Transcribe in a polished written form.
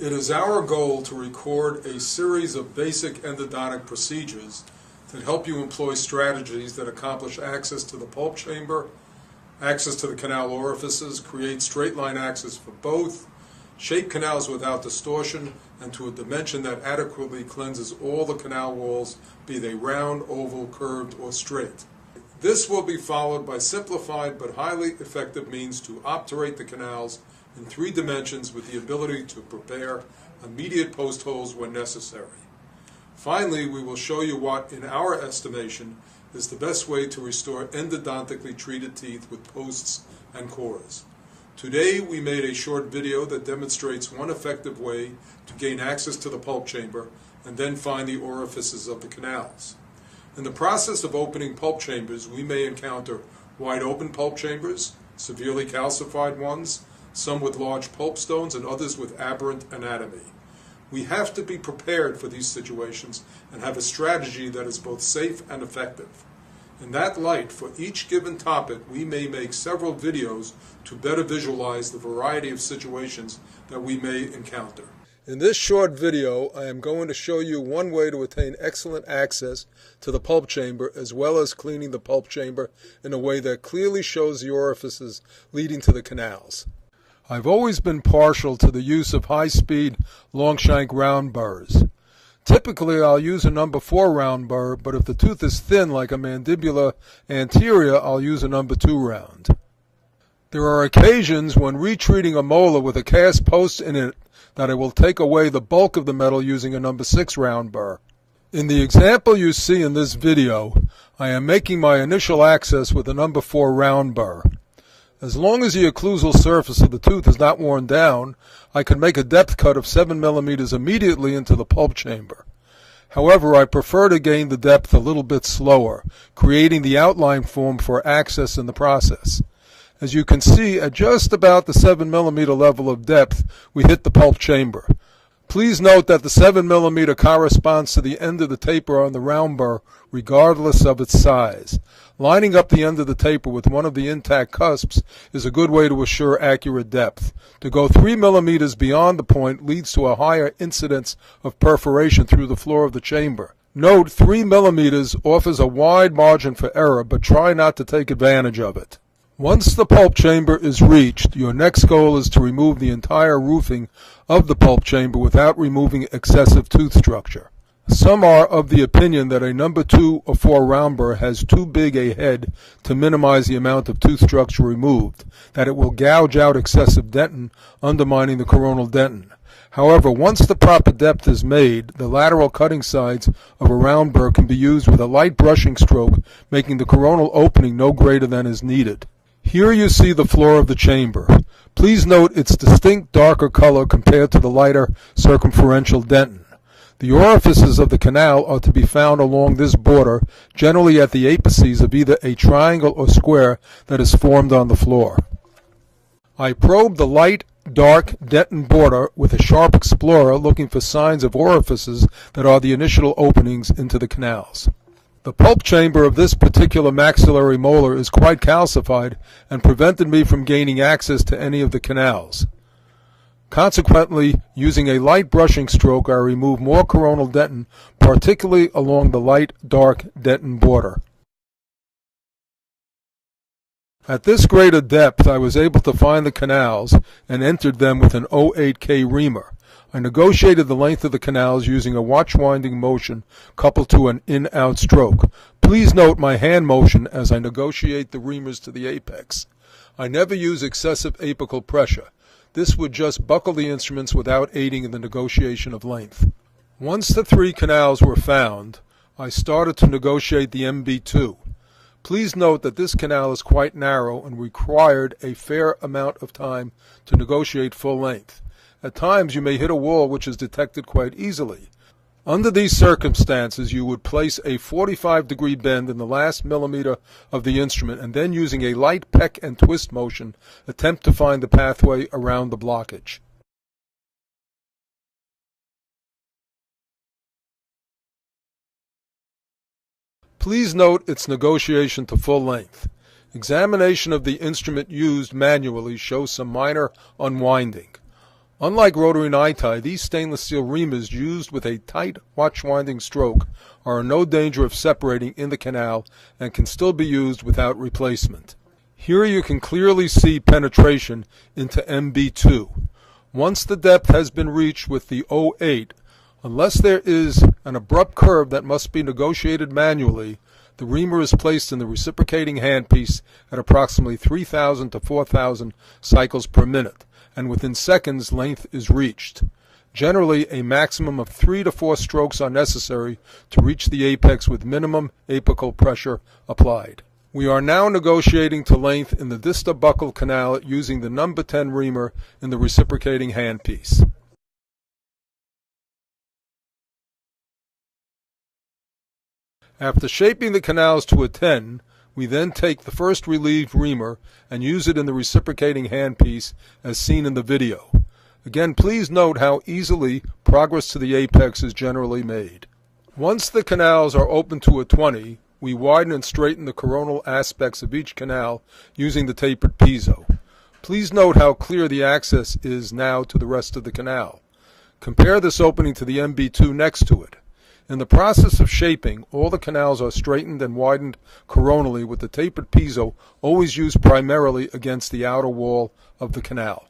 It is our goal to record a series of basic endodontic procedures that help you employ strategies that accomplish access to the pulp chamber, access to the canal orifices, create straight line access for both, shape canals without distortion, and to a dimension that adequately cleanses all the canal walls, be they round, oval, curved, or straight. This will be followed by simplified but highly effective means to obturate the canals in 3 dimensions with the ability to prepare immediate post holes when necessary. Finally, we will show you what, in our estimation, is the best way to restore endodontically treated teeth with posts and cores. Today, we made a short video that demonstrates one effective way to gain access to the pulp chamber and then find the orifices of the canals. In the process of opening pulp chambers, we may encounter wide open pulp chambers, severely calcified ones, some with large pulp stones and others with aberrant anatomy. We have to be prepared for these situations and have a strategy that is both safe and effective. In that light, for each given topic, we may make several videos to better visualize the variety of situations that we may encounter. In this short video, I am going to show you one way to attain excellent access to the pulp chamber, as well as cleaning the pulp chamber in a way that clearly shows the orifices leading to the canals. I've always been partial to the use of high-speed, long-shank round burrs. Typically, I'll use a number 4 round burr, but if the tooth is thin like a mandibular anterior, I'll use a number 2 round. There are occasions when retreating a molar with a cast post in it that I will take away the bulk of the metal using a number 6 round burr. In the example you see in this video, I am making my initial access with a number 4 round burr. As long as the occlusal surface of the tooth is not worn down, I can make a depth cut of 7 millimeters immediately into the pulp chamber. However, I prefer to gain the depth a little bit slower, creating the outline form for access in the process. As you can see, at just about the 7 millimeter level of depth, we hit the pulp chamber. Please note that the 7 millimeter corresponds to the end of the taper on the round burr, regardless of its size. Lining up the end of the taper with one of the intact cusps is a good way to assure accurate depth. To go 3 millimeters beyond the point leads to a higher incidence of perforation through the floor of the chamber. Note, 3 millimeters offers a wide margin for error, but try not to take advantage of it. Once the pulp chamber is reached, your next goal is to remove the entire roofing of the pulp chamber without removing excessive tooth structure. Some are of the opinion that a number 2 or 4 round burr has too big a head to minimize the amount of tooth structure removed, that it will gouge out excessive dentin, undermining the coronal dentin. However, once the proper depth is made, the lateral cutting sides of a round burr can be used with a light brushing stroke, making the coronal opening no greater than is needed. Here you see the floor of the chamber. Please note its distinct darker color compared to the lighter circumferential dentin. The orifices of the canal are to be found along this border, generally at the apices of either a triangle or square that is formed on the floor. I probe the light, dark dentin border with a sharp explorer, looking for signs of orifices that are the initial openings into the canals. The pulp chamber of this particular maxillary molar is quite calcified and prevented me from gaining access to any of the canals. Consequently, using a light brushing stroke, I remove more coronal dentin, particularly along the light, dark dentin border. At this greater depth, I was able to find the canals and entered them with an 08K reamer. I negotiated the length of the canals using a watch-winding motion coupled to an in-out stroke. Please note my hand motion as I negotiate the reamers to the apex. I never use excessive apical pressure. This would just buckle the instruments without aiding in the negotiation of length. Once the 3 canals were found, I started to negotiate the MB2. Please note that this canal is quite narrow and required a fair amount of time to negotiate full length. At times you may hit a wall which is detected quite easily. Under these circumstances, you would place a 45-degree bend in the last millimeter of the instrument and then, using a light peck and twist motion, attempt to find the pathway around the blockage. Please note its negotiation to full length. Examination of the instrument used manually shows some minor unwinding. Unlike rotary nine-tie, these stainless steel reamers used with a tight watch-winding stroke are in no danger of separating in the canal and can still be used without replacement. Here you can clearly see penetration into MB2. Once the depth has been reached with the 08, unless there is an abrupt curve that must be negotiated manually, the reamer is placed in the reciprocating handpiece at approximately 3,000 to 4,000 cycles per minute, and within seconds length is reached. Generally, a maximum of 3 to 4 strokes are necessary to reach the apex with minimum apical pressure applied. We are now negotiating to length in the distal buccal canal using the number 10 reamer in the reciprocating handpiece. After shaping the canals to a 10, we then take the first relieved reamer and use it in the reciprocating handpiece as seen in the video. Again, please note how easily progress to the apex is generally made. Once the canals are open to a 20, we widen and straighten the coronal aspects of each canal using the tapered piezo. Please note how clear the access is now to the rest of the canal. Compare this opening to the MB2 next to it. In the process of shaping, all the canals are straightened and widened coronally with the tapered piezo always used primarily against the outer wall of the canal.